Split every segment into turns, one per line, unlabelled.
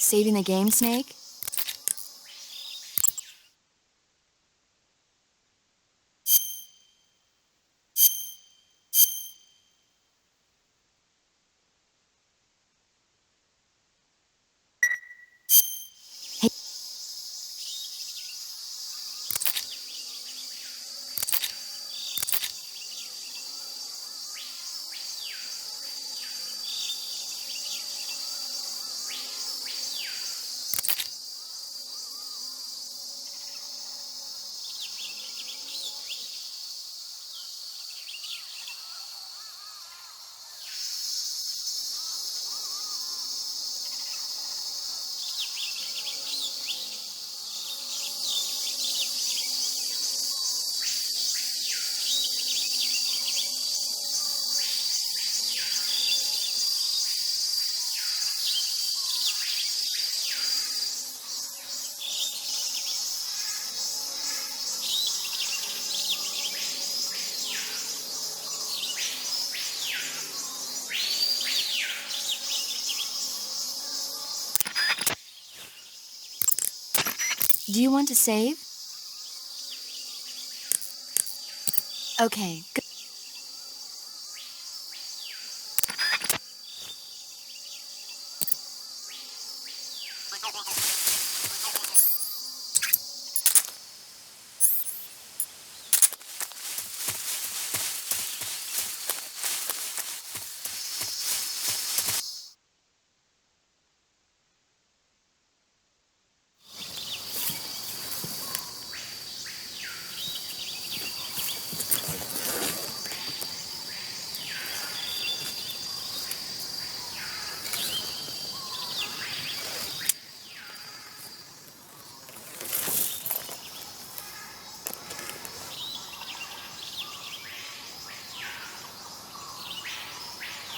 Saving the game, Snake? Hey. Do you want to save? Okay, good.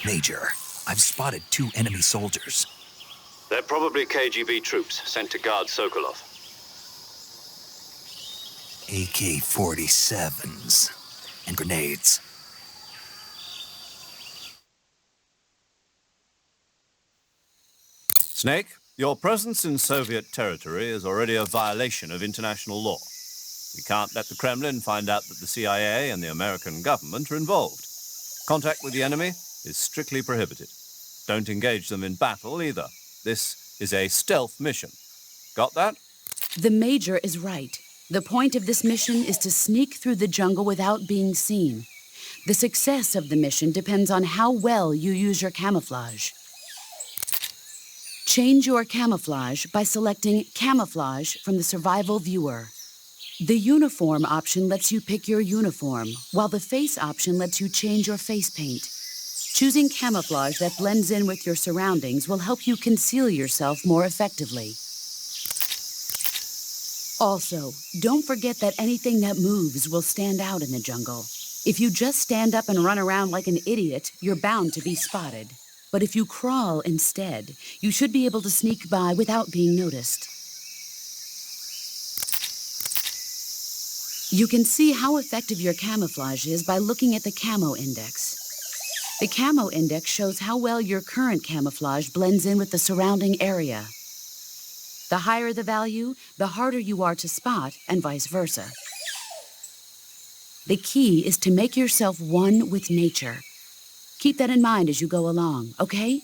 Major, I've spotted 2 enemy soldiers.
They're probably KGB troops sent to guard Sokolov.
AK-47s and grenades.
Snake, your presence in Soviet territory is already a violation of international law. We can't let the Kremlin find out that the CIA and the American government are involved. Contact with the enemy is strictly prohibited. Don't engage them in battle either. This is a stealth mission. Got that?
The Major is right. The point of this mission is to sneak through the jungle without being seen. The success of the mission depends on how well you use your camouflage. Change your camouflage by selecting Camouflage from the Survival Viewer. The Uniform option lets you pick your uniform, while the Face option lets you change your face paint. Choosing camouflage that blends in with your surroundings will help you conceal yourself more effectively. Also, don't forget that anything that moves will stand out in the jungle. If you just stand up and run around like an idiot, you're bound to be spotted. But if you crawl instead, you should be able to sneak by without being noticed. You can see how effective your camouflage is by looking at the Camo Index. The Camo Index shows how well your current camouflage blends in with the surrounding area. The higher the value, the harder you are to spot, and vice versa. The key is to make yourself one with nature. Keep that in mind as you go along, okay?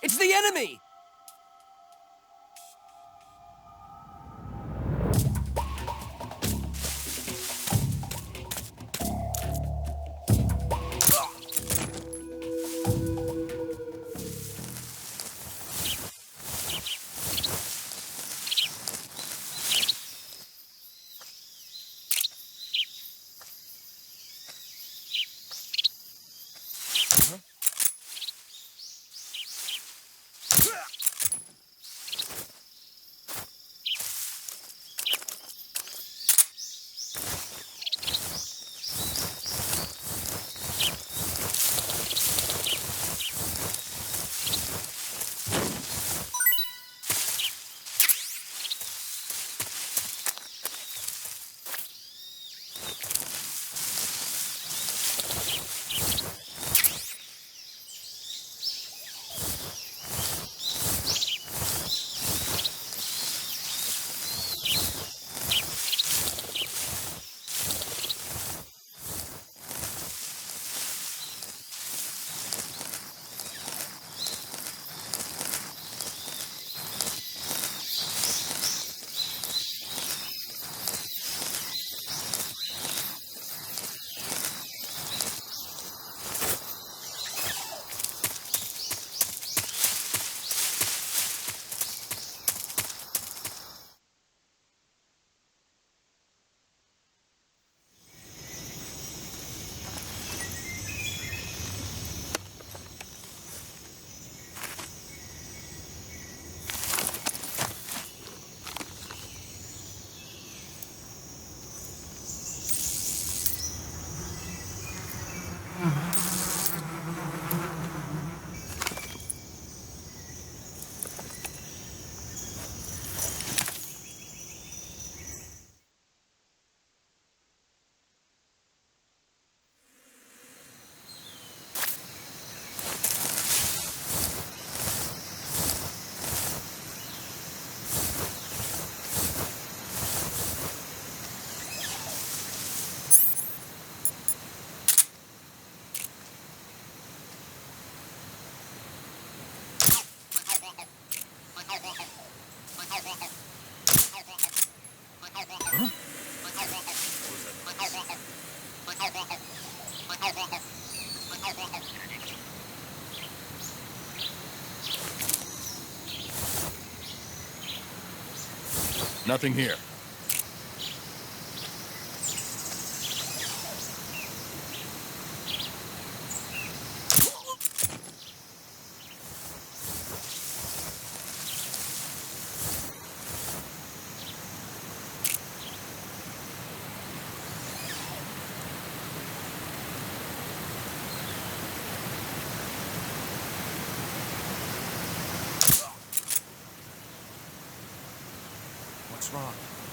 It's the enemy!
Nothing here.
What's wrong?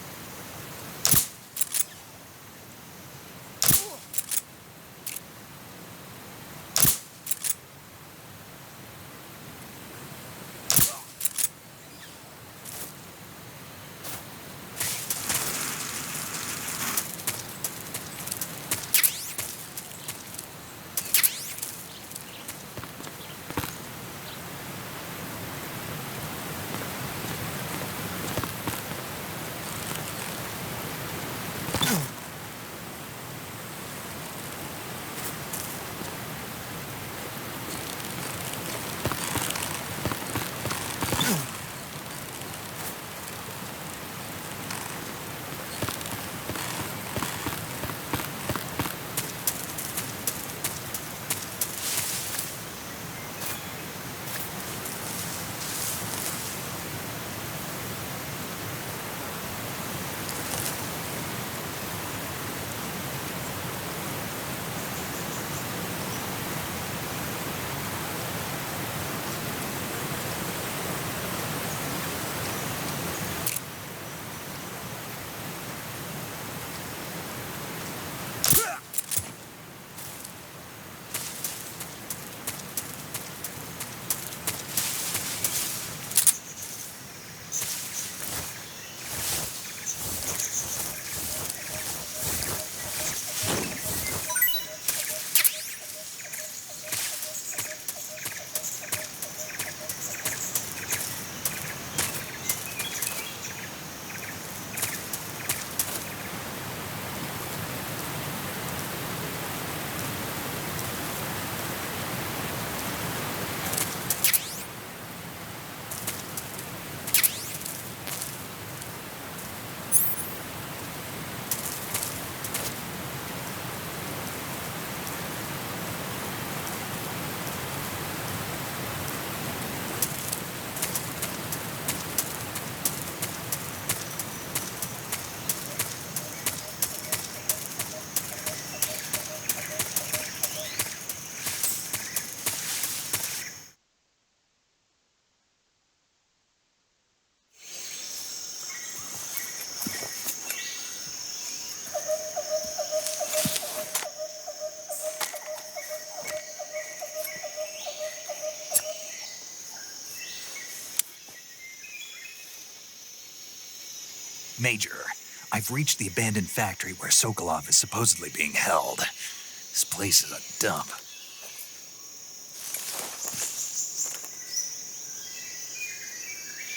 Major, I've reached the abandoned factory where Sokolov is supposedly being held. This place is a dump.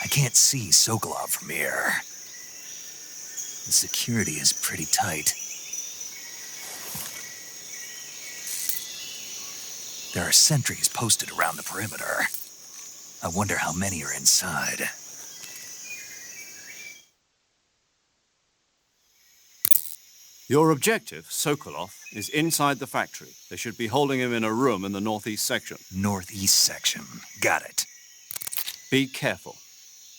I can't see Sokolov from here. The security is pretty tight. There are sentries posted around the perimeter. I wonder how many are inside.
Your objective, Sokolov, is inside the factory. They should be holding him in a room in the northeast section.
Northeast section. Got it.
Be careful.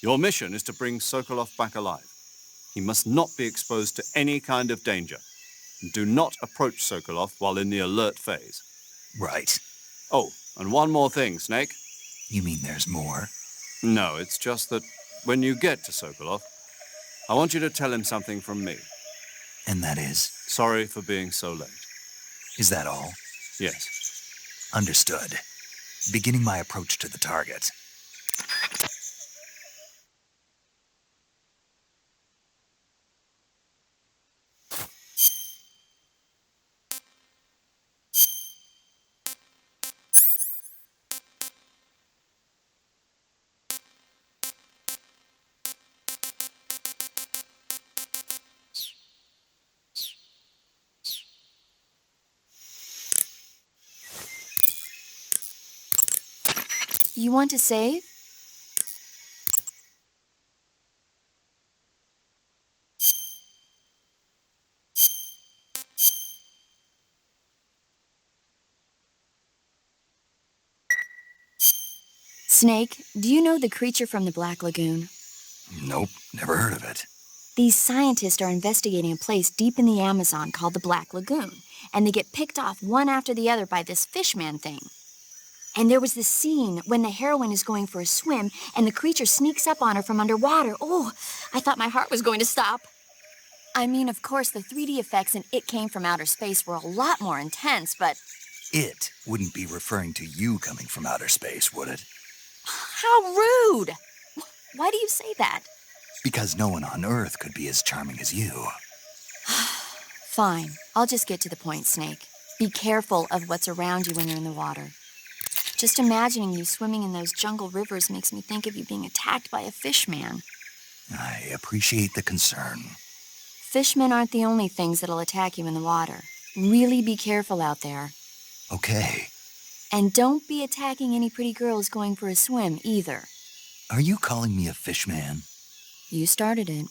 Your mission is to bring Sokolov back alive. He must not be exposed to any kind of danger. Do not approach Sokolov while in the alert phase.
Right.
Oh, and one more thing, Snake.
You mean there's more?
No, it's just that when you get to Sokolov, I want you to tell him something from me.
And that is?
Sorry for being so late.
Is that all?
Yes.
Understood. Beginning my approach to the target.
You want to save? Snake, do you know the creature from the Black Lagoon?
Nope, never heard of it.
These scientists are investigating a place deep in the Amazon called the Black Lagoon, and they get picked off one after the other by this fishman thing. And there was this scene when the heroine is going for a swim, and the creature sneaks up on her from underwater. Oh, I thought my heart was going to stop. I mean, of course, the 3D effects in It Came from Outer Space were a lot more intense, but...
It wouldn't be referring to you coming from outer space, would it?
How rude! Why do you say that?
Because no one on Earth could be as charming as you.
Fine. I'll just get to the point, Snake. Be careful of what's around you when you're in the water. Just imagining you swimming in those jungle rivers makes me think of you being attacked by a fishman.
I appreciate the concern.
Fishmen aren't the only things that'll attack you in the water. Really be careful out there.
Okay.
And don't be attacking any pretty girls going for a swim, either.
Are you calling me a fishman?
You started it.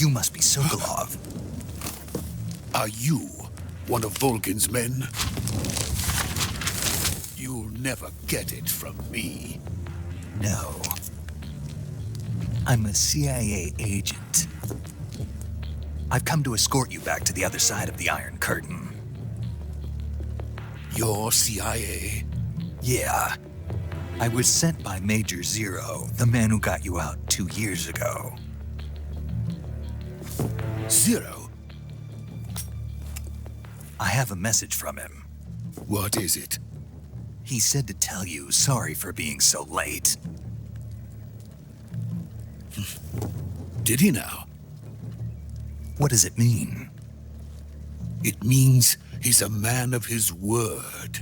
You must be Sokolov.
Are you one of Volgin's men? You'll never get it from me.
No. I'm a CIA agent. I've come to escort you back to the other side of the Iron Curtain.
You're CIA?
Yeah. I was sent by Major Zero, the man who got you out 2 years ago.
Zero?
I have a message from him.
What is it?
He said to tell you sorry for being so late.
Did he now?
What does it mean?
It means he's a man of his word.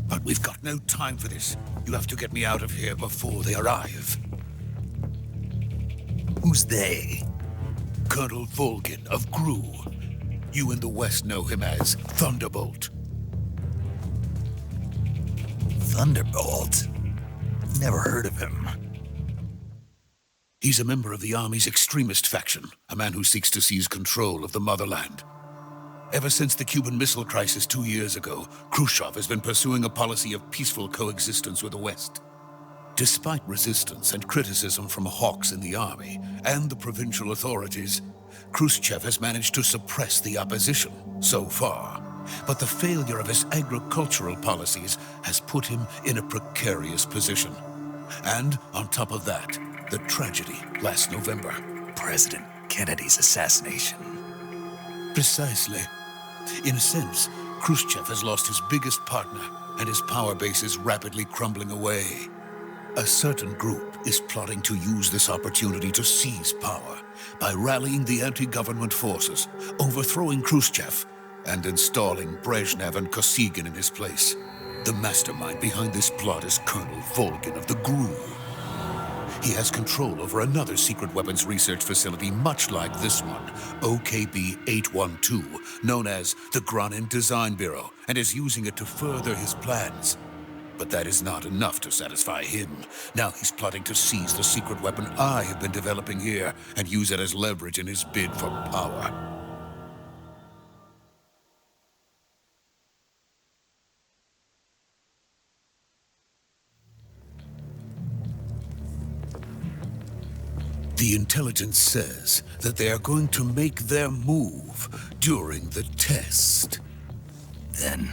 But we've got no time for this. You have to get me out of here before they arrive.
Who's they?
Colonel Volgin of GRU. You in the West know him as Thunderbolt.
Thunderbolt? Never heard of him.
He's a member of the Army's extremist faction, a man who seeks to seize control of the motherland. Ever since the Cuban Missile Crisis 2 years ago, Khrushchev has been pursuing a policy of peaceful coexistence with the West. Despite resistance and criticism from hawks in the army and the provincial authorities, Khrushchev has managed to suppress the opposition so far. But the failure of his agricultural policies has put him in a precarious position. And on top of that, the tragedy last November.
President Kennedy's assassination.
Precisely. In a sense, Khrushchev has lost his biggest partner, and his power base is rapidly crumbling away. A certain group is plotting to use this opportunity to seize power by rallying the anti-government forces, overthrowing Khrushchev, and installing Brezhnev and Kosygin in his place. The mastermind behind this plot is Colonel Volgin of the GRU. He has control over another secret weapons research facility much like this one, OKB-812, known as the Granin Design Bureau, and is using it to further his plans. But that is not enough to satisfy him. Now he's plotting to seize the secret weapon I have been developing here and use it as leverage in his bid for power. The intelligence says that they are going to make their move during the test.
Then,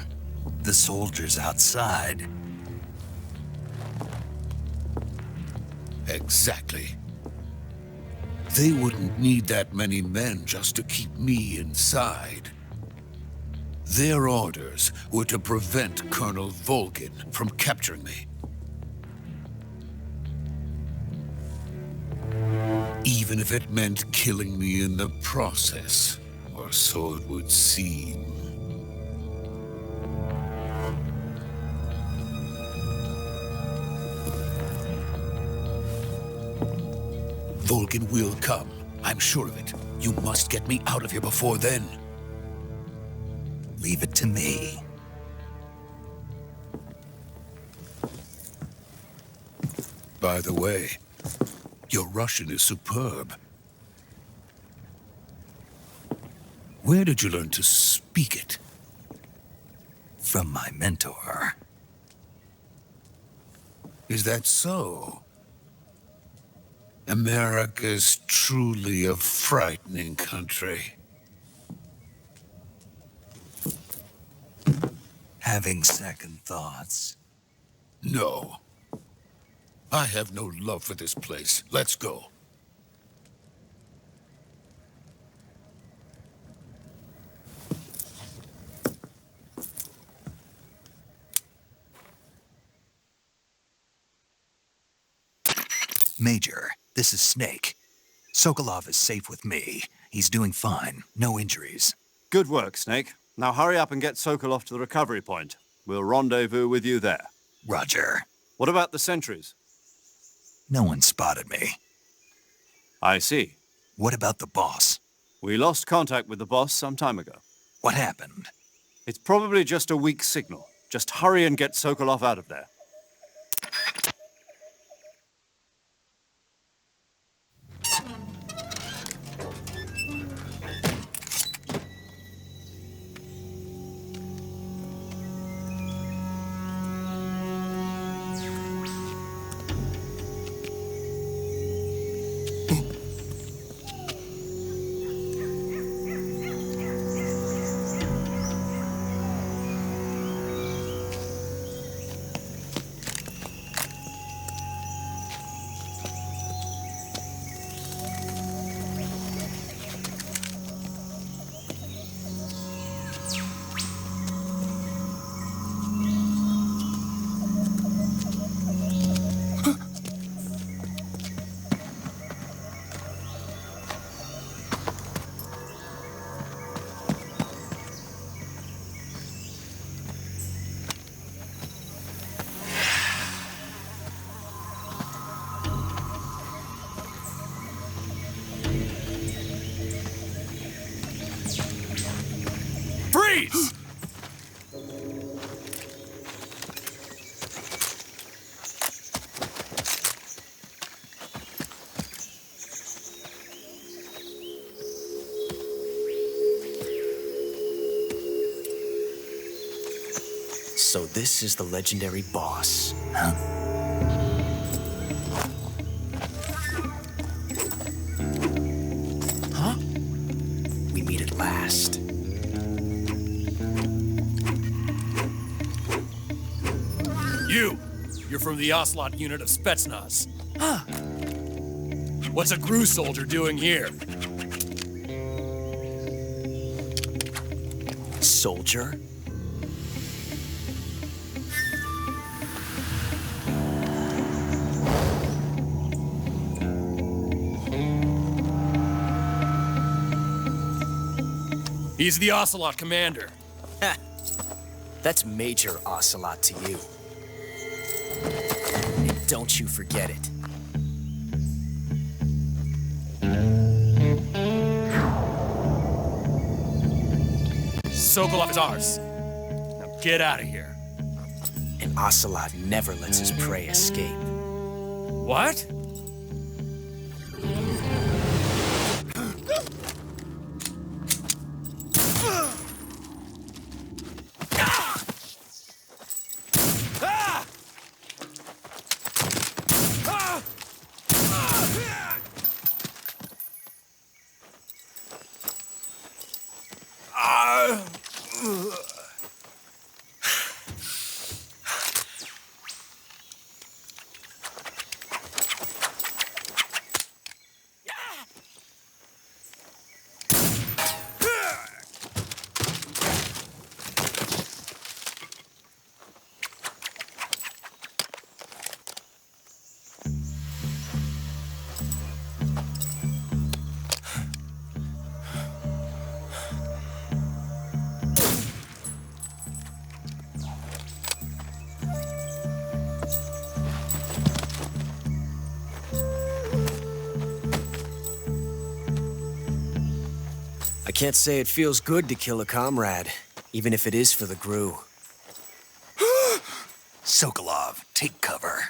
the soldiers outside.
Exactly. They wouldn't need that many men just to keep me inside. Their orders were to prevent Colonel Volgin from capturing me. Even if it meant killing me in the process, or so it would seem. Volgin will come. I'm sure of it. You must get me out of here before then.
Leave it to me.
By the way, your Russian is superb. Where did you learn to speak it?
From my mentor.
Is that so? America's truly a frightening country.
Having second thoughts.
No. I have no love for this place. Let's go.
Major, this is Snake. Sokolov is safe with me. He's doing fine. No injuries.
Good work, Snake. Now hurry up and get Sokolov to the recovery point. We'll rendezvous with you there.
Roger.
What about the sentries?
No one spotted me.
I see.
What about the boss?
We lost contact with the boss some time ago.
What happened?
It's probably just a weak signal. Just hurry and get Sokolov out of there.
So this is the legendary boss.
Huh?
Huh? We meet at last.
You're from the Ocelot unit of Spetsnaz. Huh. What's a GRU soldier doing here?
Soldier?
He's the Ocelot commander.
That's Major Ocelot to you. And don't you forget it.
Sokolov is ours. Now get out of here.
And Ocelot never lets his prey escape.
What?
I can't say it feels good to kill a comrade, even if it is for the GRU.
Sokolov, take cover.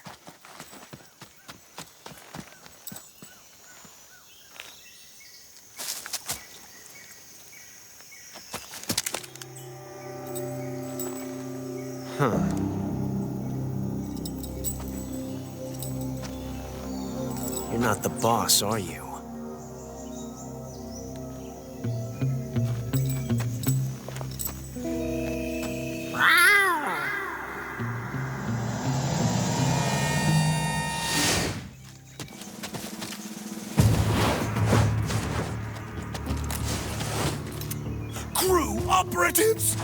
You're not the boss, are you?
GRU operatives!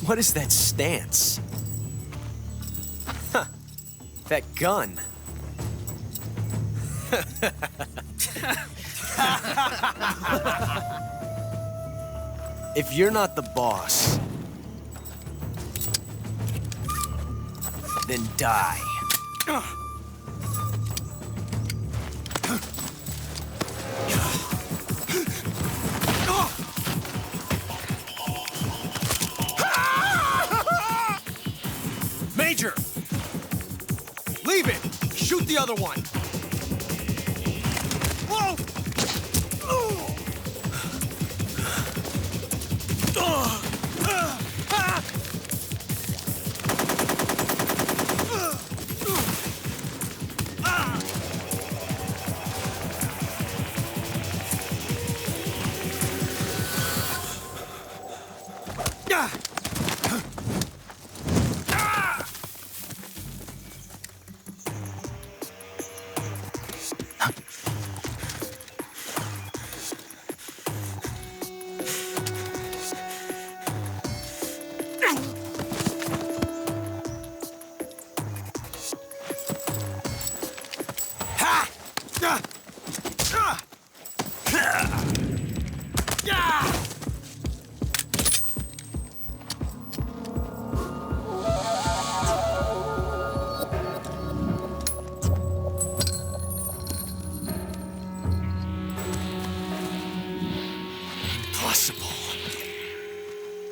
What is that stance? Huh. That gun. If you're not the boss, then die.
Major! Leave it! Shoot the other one! Whoa!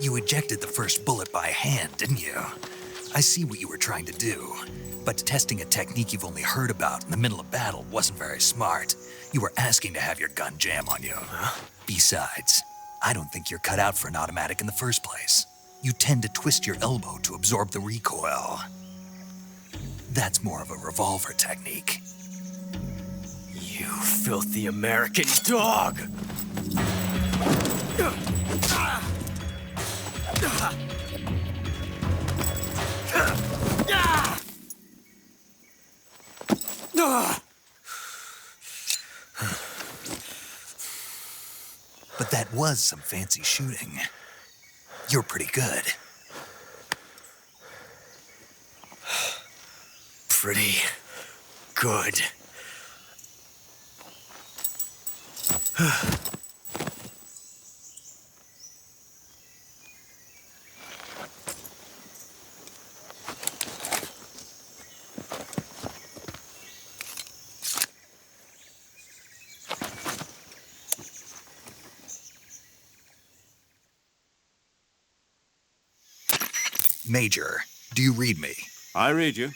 You ejected the first bullet by hand, didn't you? I see what you were trying to do. But testing a technique you've only heard about in the middle of battle wasn't very smart. You were asking to have your gun jam on you.
Huh?
Besides, I don't think you're cut out for an automatic in the first place. You tend to twist your elbow to absorb the recoil. That's more of a revolver technique.
You filthy American dog!
But that was some fancy shooting. You're pretty good.
Pretty good.
Major, do you read me?
I read you.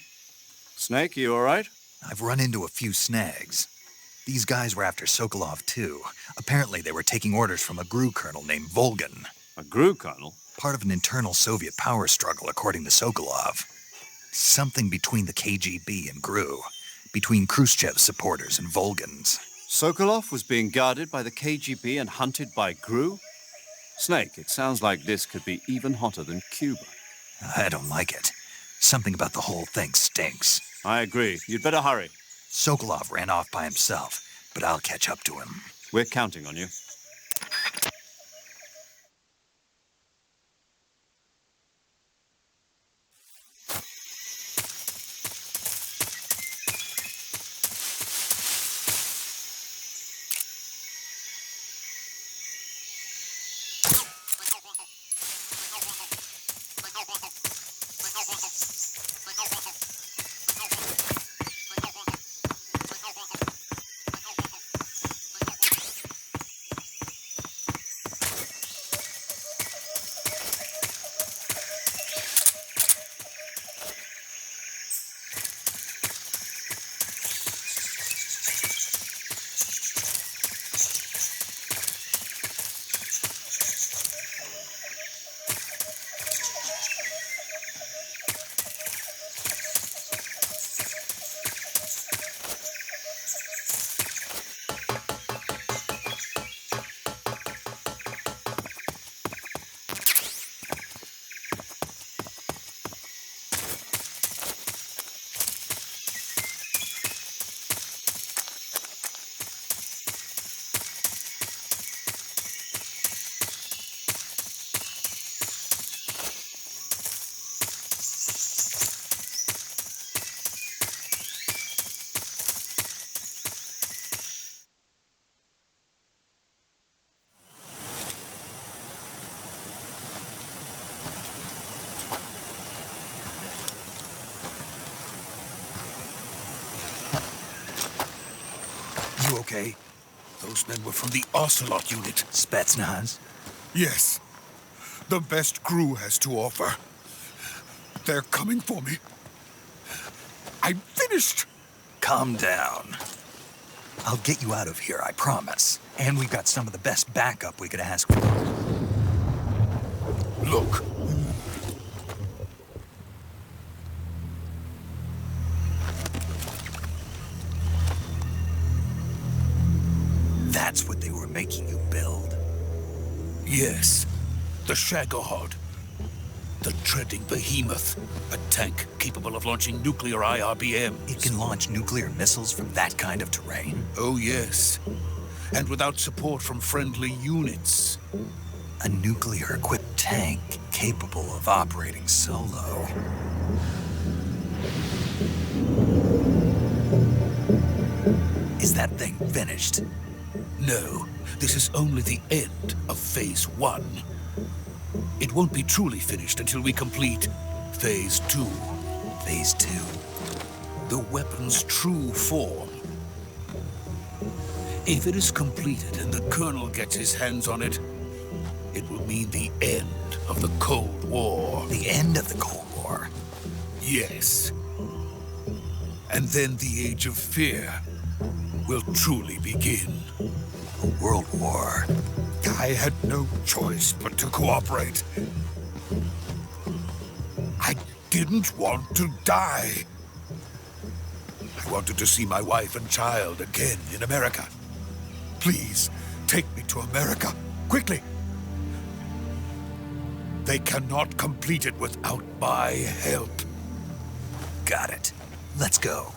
Snake, you all right?
I've run into a few snags. These guys were after Sokolov, too. Apparently, they were taking orders from a GRU colonel named Volgan.
A GRU colonel?
Part of an internal Soviet power struggle, according to Sokolov. Something between the KGB and GRU. Between Khrushchev's supporters and Volgan's.
Sokolov was being guarded by the KGB and hunted by GRU? Snake, it sounds like this could be even hotter than Cuba.
I don't like it. Something about the whole thing stinks.
I agree. You'd better hurry.
Sokolov ran off by himself, but I'll catch up to him.
We're counting on you.
You okay?
Those men were from the Ocelot unit.
Spetsnaz?
Yes. The best GRU has to offer. They're coming for me. I'm finished!
Calm down. I'll get you out of here, I promise. And we've got some of the best backup we could ask for.
Look.
That's what they were making you build.
Yes. The Shagohod. The treading behemoth. A tank capable of launching nuclear IRBMs.
It can launch nuclear missiles from that kind of terrain?
Oh, yes. And without support from friendly units.
A nuclear-equipped tank capable of operating solo. Is that thing finished?
No, this is only the end of Phase 1. It won't be truly finished until we complete Phase 2.
Phase 2?
The weapon's true form. If it is completed and the Colonel gets his hands on it, it will mean the end of the Cold War.
The end of the Cold War?
Yes. And then the Age of Fear will truly begin.
A world war
I had no choice but to cooperate. I didn't want to die. I wanted to see my wife and child again in America. Please, take me to America, quickly. They cannot complete it without my help.
Got it. Let's go.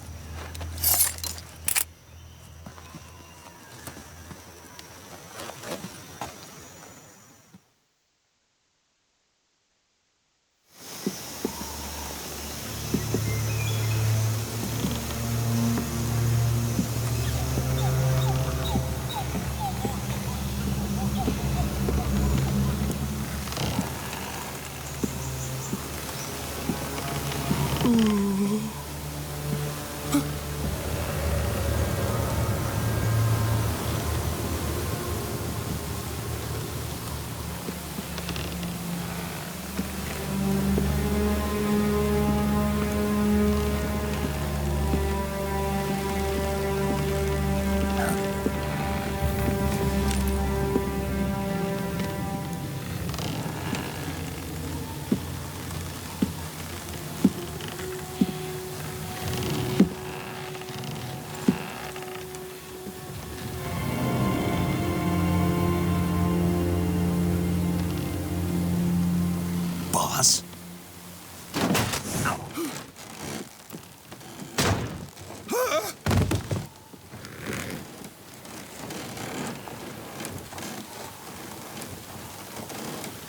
Boss?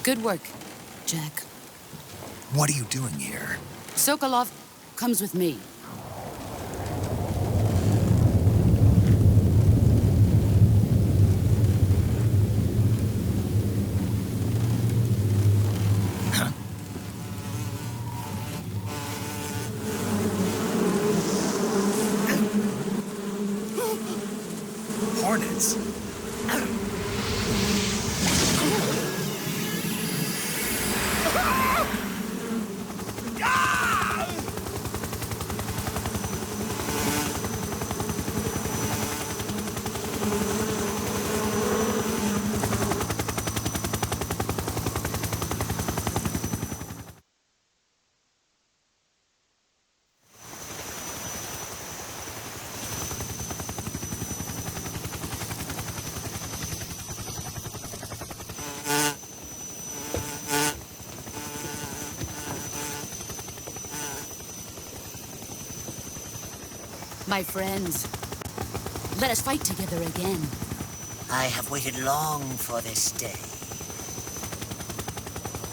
Good work, Jack.
What are you doing here?
Sokolov comes with me.
Hornets.
My friends, let us fight together again.
I have waited long for this day.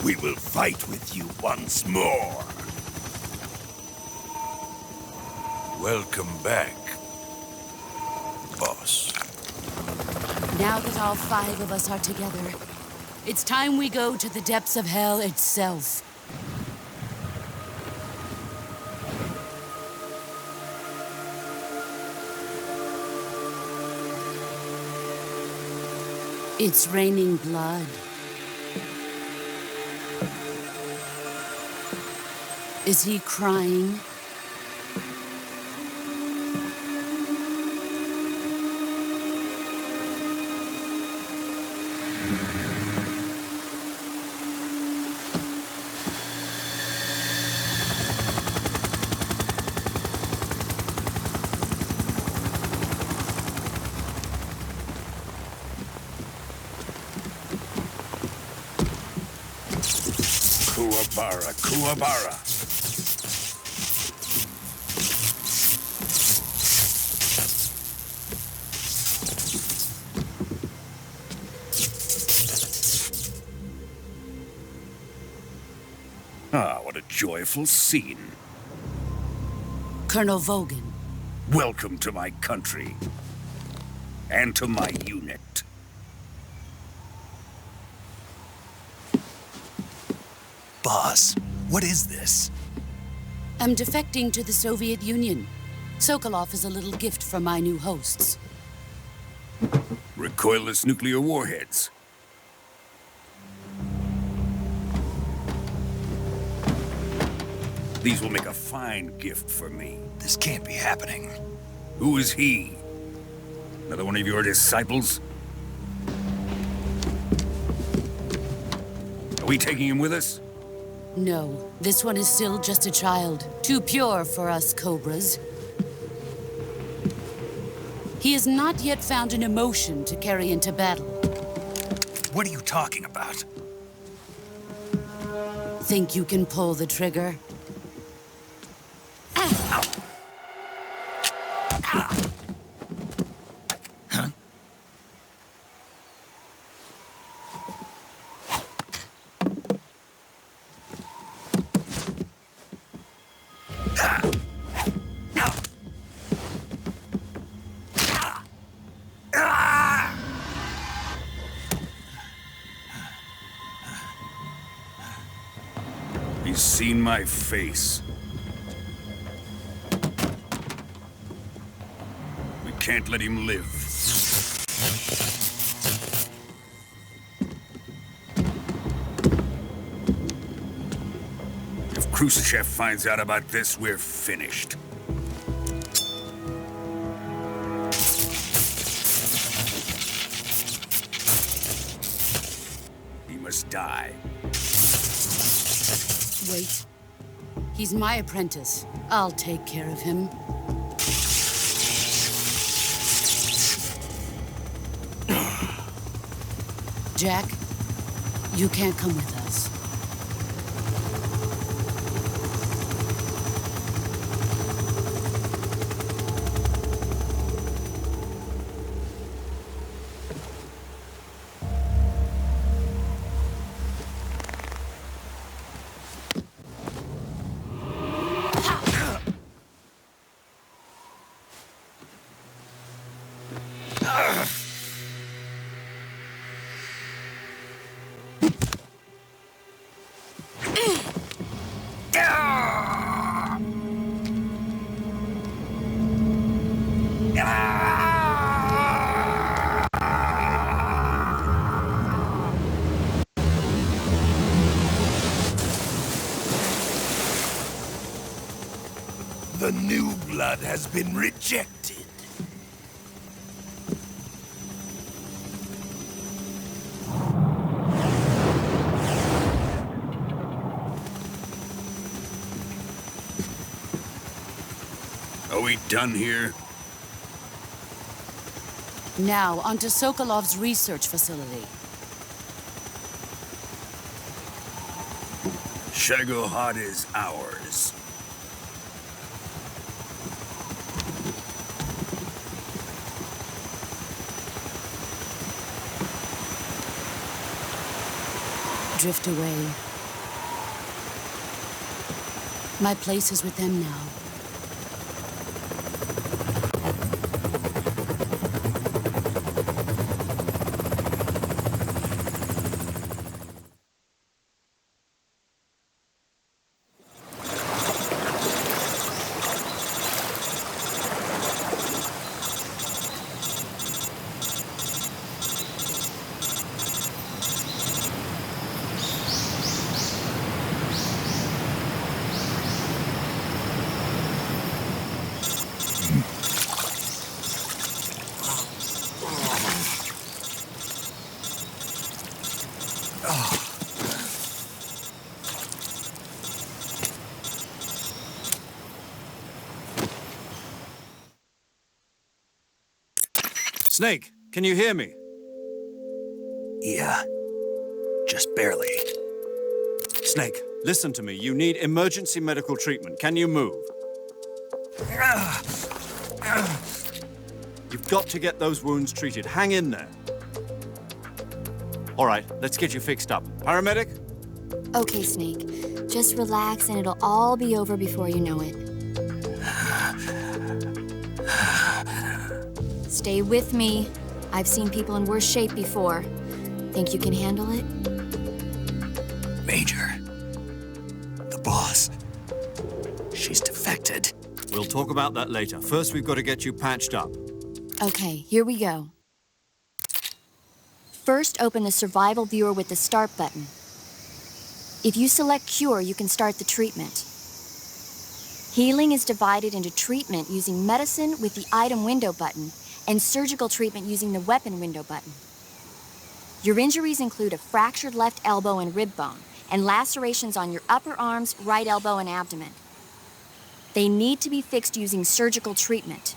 We will fight with you once more. Welcome back, boss.
Now that all 5 of us are together, it's time we go to the depths of hell itself. It's raining blood. Is he crying?
Kuwabara, Kuwabara. Ah, what a joyful scene.
Colonel Vogan.
Welcome to my country. And to my unit.
Boss, what is this?
I'm defecting to the Soviet Union. Sokolov is a little gift from my new hosts.
Recoilless nuclear warheads. These will make a fine gift for me.
This can't be happening.
Who is he? Another one of your disciples? We taking him with us?
No, this one is still just a child. Too pure for us Cobras. He has not yet found an emotion to carry into battle.
What are you talking about?
Think you can pull the trigger?
He's seen my face. We can't let him live. If Khrushchev finds out about this, we're finished. He must die.
Wait. He's my apprentice. I'll take care of him. Jack, you can't come with us.
The new blood has been rejected.
Are we done here?
Now, onto Sokolov's research facility.
Shagohod is ours.
Drift away. My place is with them now.
Snake, can you hear me?
Yeah, just barely.
Snake, listen to me. You need emergency medical treatment. Can you move? You've got to get those wounds treated. Hang in there. All right, let's get you fixed up. Paramedic?
Okay, Snake. Just relax and it'll all be over before you know it. Stay with me. I've seen people in worse shape before. Think you can handle it?
Major. The boss. She's defected.
We'll talk about that later. First, we've got to get you patched up.
Okay, here we go. First, open the survival viewer with the start button. If you select cure, you can start the treatment. Healing is divided into treatment using medicine with the item window button and surgical treatment using the weapon window button. Your injuries include a fractured left elbow and rib bone, and lacerations on your upper arms, right elbow, and abdomen. They need to be fixed using surgical treatment.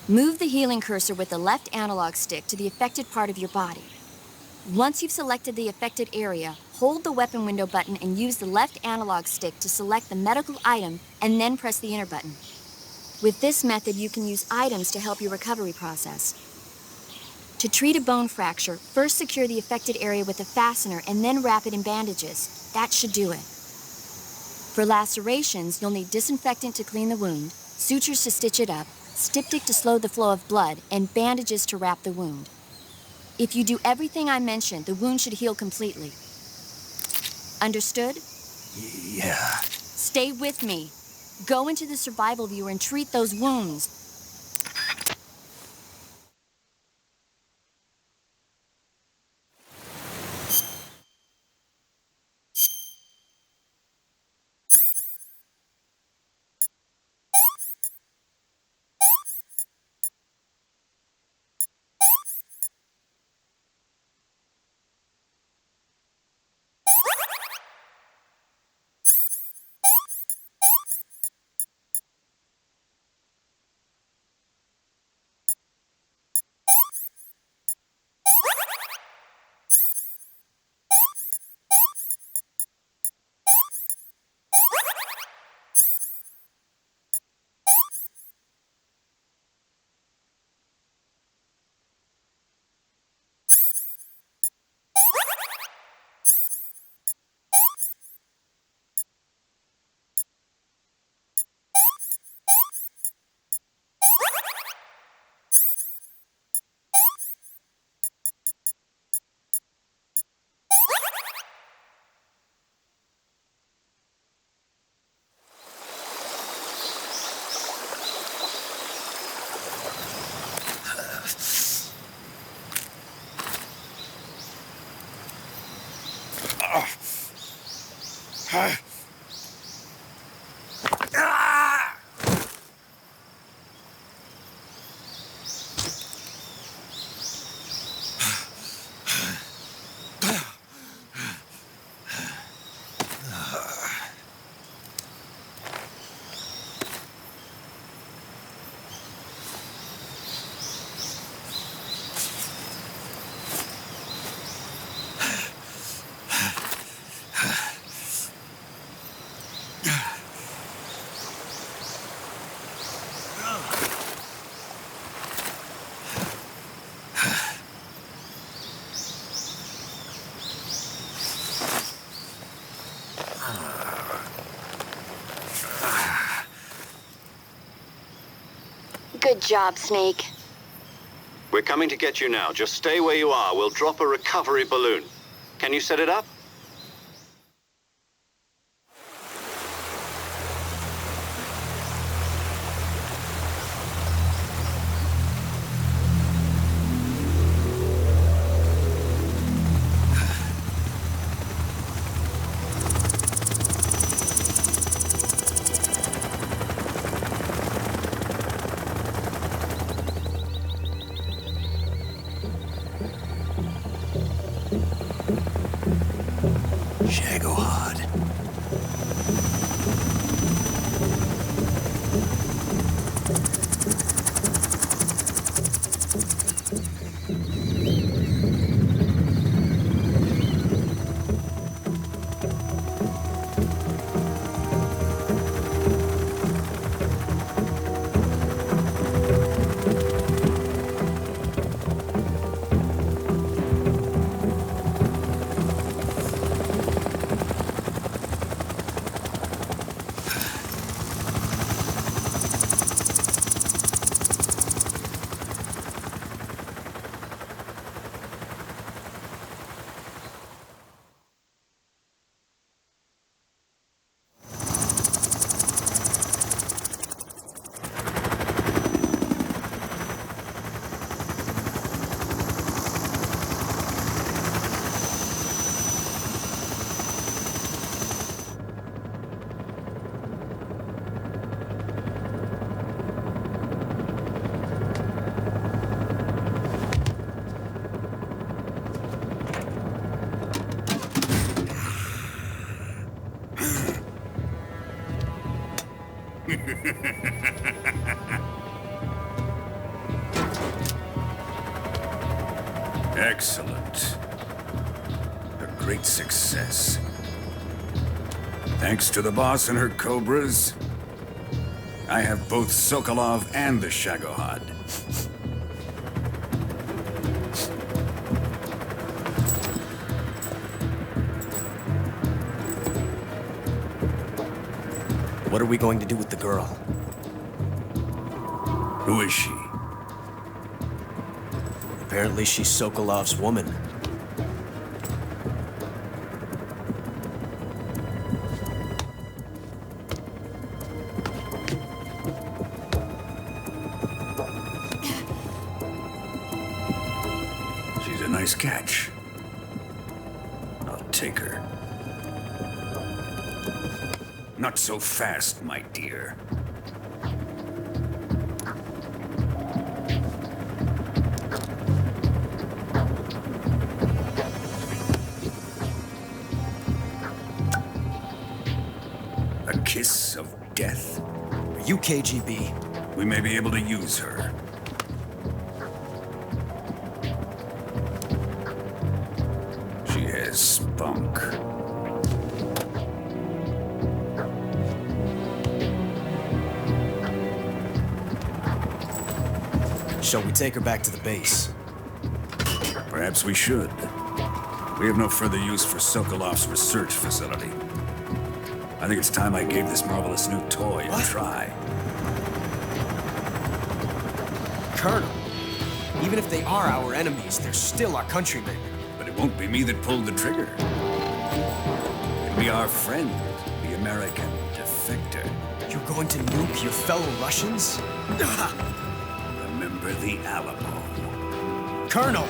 Move the healing cursor with the left analog stick to the affected part of your body. Once you've selected the affected area, hold the weapon window button and use the left analog stick to select the medical item and then press the enter button. With this method, you can use items to help your recovery process. To treat a bone fracture, first secure the affected area with a fastener and then wrap it in bandages. That should do it. For lacerations, you'll need disinfectant to clean the wound, sutures to stitch it up, styptic to slow the flow of blood, and bandages to wrap the wound. If you do everything I mentioned, the wound should heal completely. Understood?
Yeah.
Stay with me. Go into the survival viewer and treat those wounds. Good job, Snake.
We're coming to get you now. Just stay where you are. We'll drop a recovery balloon. Can you set it up?
Shagohod.
Excellent. A great success. Thanks to the boss and her cobras, I have both Sokolov and the Shagohod.
What are we going to do with the girl?
Who is she?
Apparently she's Sokolov's woman.
She's a nice catch. I'll take her. Not so fast, my dear. A kiss of death?
Are you KGB?
We may be able to use her. She has spunk.
Shall we take her back to the base?
Perhaps we should. We have no further use for Sokolov's research facility. I think it's time I gave this marvelous new toy a try.
Colonel, even if they are our enemies, they're still our countrymen.
But it won't be me that pulled the trigger. It'll be our friend, the American defector.
You're going to nuke your fellow Russians?
Remember the Alamo.
Colonel!